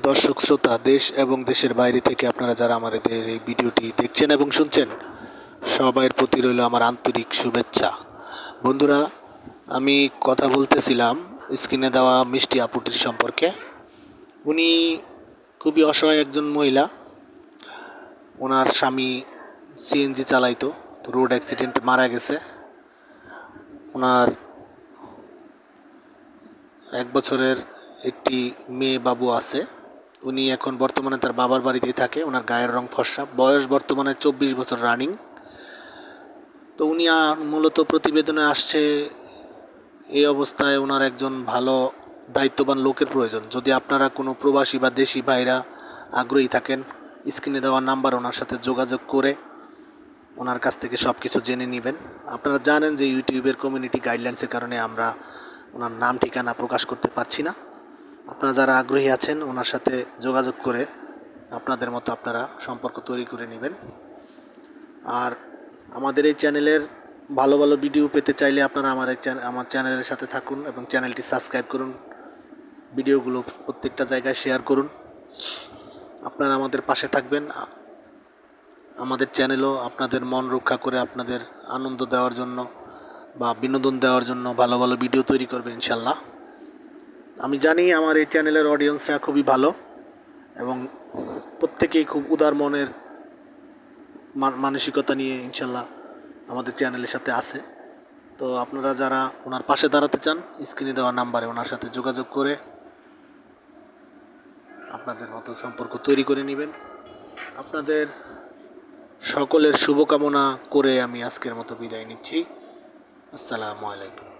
দর্শক শ্রোতা, দেশ এবং দেশের বাইরে থেকে আপনারা যারা আমাদের এই ভিডিওটি দেখছেন এবং শুনছেন, সবার প্রতি রইল আমার আন্তরিক শুভেচ্ছা। বন্ধুরা, আমি কথা বলতেছিলাম স্ক্রিনে দেওয়া মিষ্টি আপুটির সম্পর্কে। উনি খুবই অসহায় একজন মহিলা। ওনার স্বামী সিএনজি চালাইতো, তো রোড অ্যাক্সিডেন্টে মারা গেছে। ওনার 1 বছরের একটি মেয়ে বাবু আছে। উনি এখন বর্তমানে তার বাবার বাড়িতেই থাকে। ওনার গায়ের রং ফর্সা, বয়স বর্তমানে 24 বছর রানিং। তো উনি মূলত প্রতিবেদনে আসছে এই অবস্থায় ওনার একজন ভালো দায়িত্ববান লোকের প্রয়োজন। যদি আপনারা কোনো প্রবাসী বা দেশি ভাইরা আগ্রহী থাকেন, স্ক্রিনে দেওয়া নাম্বার ওনার সাথে যোগাযোগ করে ওনার কাছ থেকে সব কিছু জেনে নেবেন। আপনারা জানেন যে ইউটিউবের কমিউনিটি গাইডলাইন্সের কারণে আমরা ওনার নাম ঠিকানা প্রকাশ করতে পারছি না। আপনারা যারা আগ্রহী আছেন ওনার সাথে যোগাযোগ করে আপনাদের মতো আপনারা সম্পর্ক তৈরি করে নেবেন। আর আমাদের এই চ্যানেলের ভালো ভালো ভিডিও পেতে চাইলে আপনারা আমার চ্যানেলের সাথে থাকুন এবং চ্যানেলটি সাবস্ক্রাইব করুন। ভিডিওগুলো প্রত্যেকটা জায়গায় শেয়ার করুন। আপনারা আমাদের পাশে থাকবেন। আমাদের চ্যানেলও আপনাদের মন রক্ষা করে আপনাদের আনন্দ দেওয়ার জন্য বা বিনোদন দেওয়ার জন্য ভালো ভালো ভিডিও তৈরি করবে ইনশাল্লাহ। আমি জানি আমার এই চ্যানেলের অডিয়েন্সরা খুবই ভালো এবং প্রত্যেকেই খুব উদার মনের মানসিকতা নিয়ে ইনশাল্লাহ আমাদের চ্যানেলের সাথে আছে। তো আপনারা যারা ওনার পাশে দাঁড়াতে চান, স্ক্রিনে দেওয়া নাম্বারে ওনার সাথে যোগাযোগ করে আপনাদের মতো সম্পর্ক তৈরি করে নেবেন। আপনাদের সকলের শুভকামনা করে আমি আজকের মতো বিদায় নিচ্ছি। আসসালামু আলাইকুম।